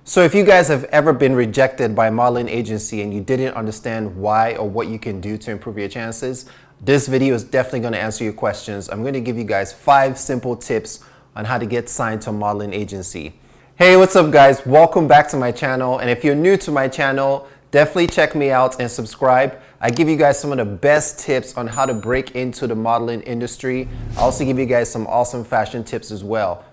So if you guys have ever been rejected by a modeling agency and you didn't understand why or what you can do to improve your chances, this video is definitely going to answer your questions. I'm going to give you guys 5 simple tips on how to get signed to a modeling agency. Hey, what's up guys? Welcome back to my channel. And if you're new to my channel, definitely check me out and subscribe. I give you guys some of the best tips on how to break into the modeling industry. I also give you guys some awesome fashion tips as well.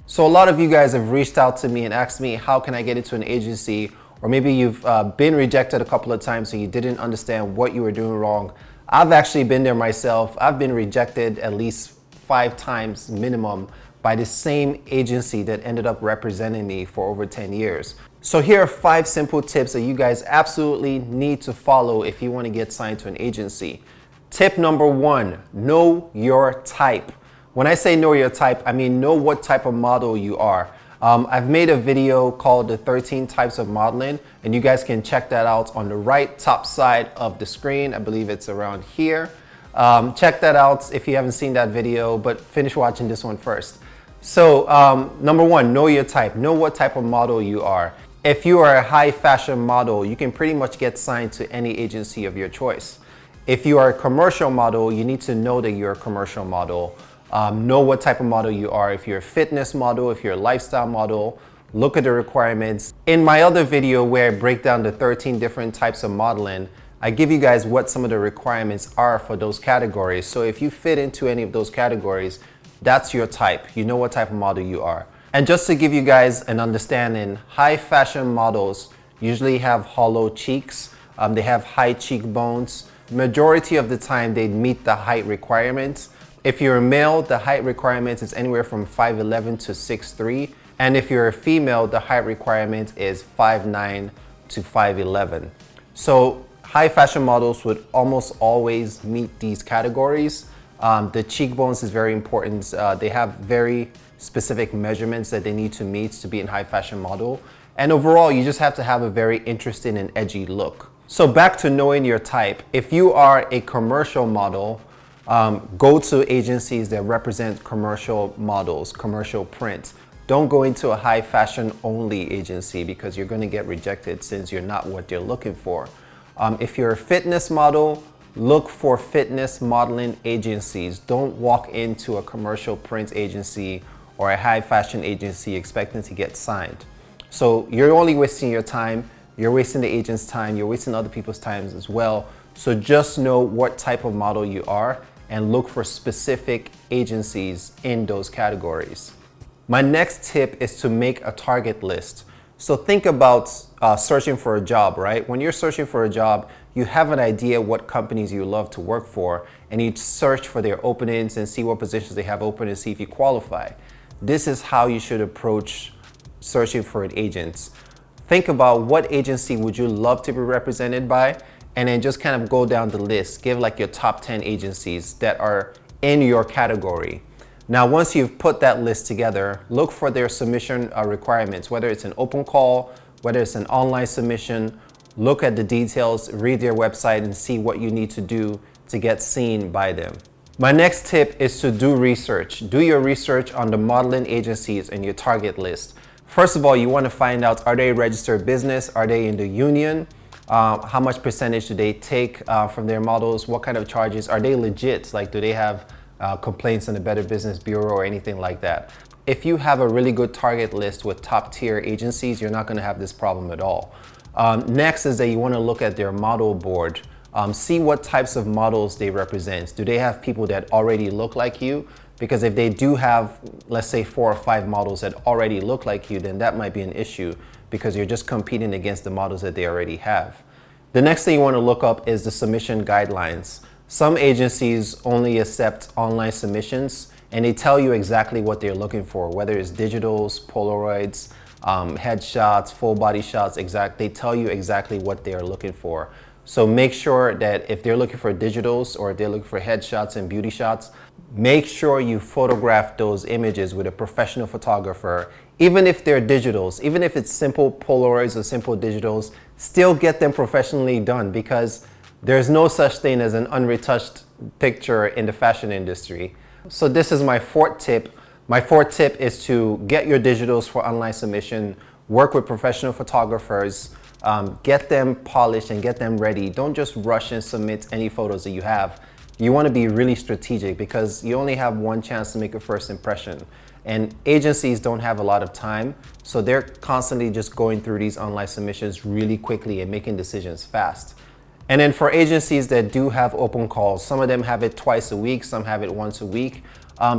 So a lot of you guys have reached out to me and asked me, how can I get into an agency? Or maybe you've been rejected a couple of times so you didn't understand what you were doing wrong. I've actually been there myself. I've been rejected at least 5 times minimum by the same agency that ended up representing me for over 10 years. So here are 5 simple tips that you guys absolutely need to follow if you want to get signed to an agency. Tip number 1, know your type. When I say know your type, I mean know what type of model you are. I've made a video called the 13 types of modeling, and you guys can check that out on the right top side of the screen. I believe it's around here. Check that out if you haven't seen that video, but finish watching this one first. So number 1, know your type. Know what type of model you are. If you are a high fashion model, you can pretty much get signed to any agency of your choice. If you are a commercial model, you need to know that you're a commercial model. Know what type of model you are. If you're a fitness model, if you're a lifestyle model, look at the requirements. In my other video where I break down the 13 different types of modeling, I give you guys what some of the requirements are for those categories. So if you fit into any of those categories, that's your type. You know what type of model you are. And just to give you guys an understanding, high fashion models usually have hollow cheeks. They have high cheekbones. Majority of the time they meet the height requirements. If you're a male, the height requirement is anywhere from 5'11" to 6'3". And if you're a female, the height requirement is 5'9" to 5'11". So high fashion models would almost always meet these categories. The cheekbones is very important. They have very specific measurements that they need to meet to be a high fashion model. And overall, you just have to have a very interesting and edgy look. So back to knowing your type. If you are a commercial model, go to agencies that represent commercial models, commercial print. Don't go into a high fashion only agency because you're going to get rejected since you're not what they're looking for. If you're a fitness model, look for fitness modeling agencies. Don't walk into a commercial print agency or a high fashion agency expecting to get signed. So you're only wasting your time, you're wasting the agent's time, you're wasting other people's time as well. So just know what type of model you are and look for specific agencies in those categories. My next tip is to make a target list. So think about searching for a job, right? When you're searching for a job, you have an idea what companies you love to work for, and you search for their openings and see what positions they have open and see if you qualify. This is how you should approach searching for an agent. Think about what agency would you love to be represented by, and then just kind of go down the list. Give like your top 10 agencies that are in your category. Now, once you've put that list together, look for their submission requirements, whether it's an open call, whether it's an online submission. Look at the details, read their website, and see what you need to do to get seen by them. My next tip is to do research. Do your research on the modeling agencies in your target list. First of all, you want to find out, are they a registered business? Are they in the union? How much percentage do they take from their models? What kind of charges? Are they legit? Like, do they have complaints in the Better Business Bureau or anything like that? If you have a really good target list with top tier agencies, you're not going to have this problem at all. Next is that you want to look at their model board. See what types of models they represent. Do they have people that already look like you? Because if they do have, let's say 4 or 5 models that already look like you, then that might be an issue because you're just competing against the models that they already have. The next thing you want to look up is the submission guidelines. Some agencies only accept online submissions, and they tell you exactly what they're looking for, whether it's digitals, Polaroids, headshots, full body shots, they tell you exactly what they are looking for. So make sure that if they're looking for digitals or if they're looking for headshots and beauty shots, make sure you photograph those images with a professional photographer. Even if they're digitals, even if it's simple Polaroids or simple digitals, still get them professionally done, because There's no such thing as an unretouched picture in the fashion industry. So this is my fourth tip. My fourth tip is to get your digitals for online submission, work with professional photographers, get them polished and get them ready. Don't just rush and submit any photos that you have. You want to be really strategic because you only have one chance to make a first impression. And agencies don't have a lot of time, so they're constantly just going through these online submissions really quickly and making decisions fast. And then for agencies that do have open calls, some of them have it twice a week, some have it once a week.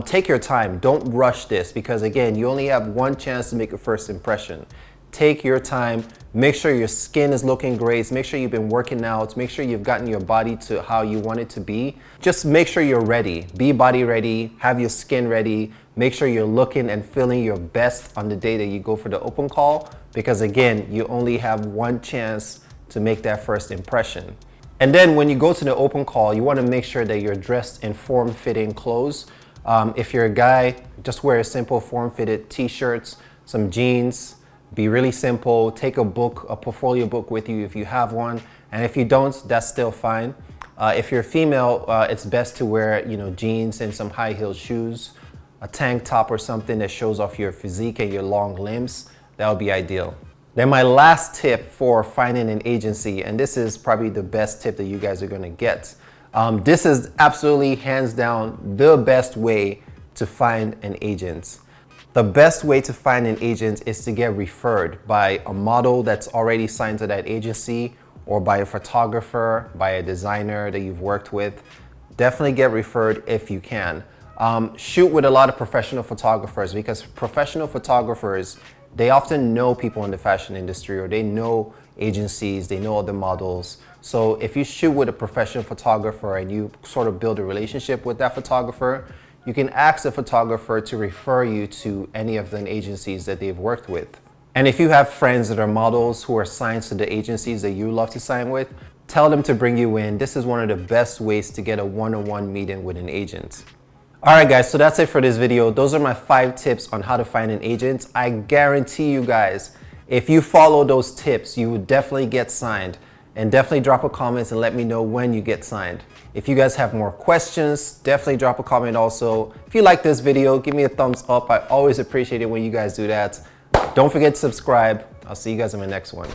Take your time, don't rush this because again, you only have one chance to make a first impression. Take your time, make sure your skin is looking great, make sure you've been working out, make sure you've gotten your body to how you want it to be. Just make sure you're ready, be body ready, have your skin ready, make sure you're looking and feeling your best on the day that you go for the open call because again, you only have one chance to make that first impression. And then when you go to the open call, you want to make sure that you're dressed in form-fitting clothes. If you're a guy, just wear a simple form-fitted t-shirts, some jeans, be really simple, take a book, a portfolio book with you if you have one. And if you don't, that's still fine. If you're female, it's best to wear, jeans and some high-heeled shoes, a tank top or something that shows off your physique and your long limbs. That would be ideal. Then my last tip for finding an agency, and this is probably the best tip that you guys are gonna get. This is absolutely hands down the best way to find an agent. The best way to find an agent is to get referred by a model that's already signed to that agency or by a photographer, by a designer that you've worked with. Definitely get referred if you can. Shoot with a lot of professional photographers because professional photographers, they often know people in the fashion industry or they know agencies, they know other models. So if you shoot with a professional photographer and you sort of build a relationship with that photographer, you can ask the photographer to refer you to any of the agencies that they've worked with. And if you have friends that are models who are signed to the agencies that you love to sign with, tell them to bring you in. This is one of the best ways to get a one-on-one meeting with an agent. All right, guys, so that's it for this video. Those are my 5 tips on how to find an agent. I guarantee you guys, if you follow those tips, you will definitely get signed. And definitely drop a comment and let me know when you get signed. If you guys have more questions, definitely drop a comment also. If you like this video, give me a thumbs up. I always appreciate it when you guys do that. Don't forget to subscribe. I'll see you guys in my next one.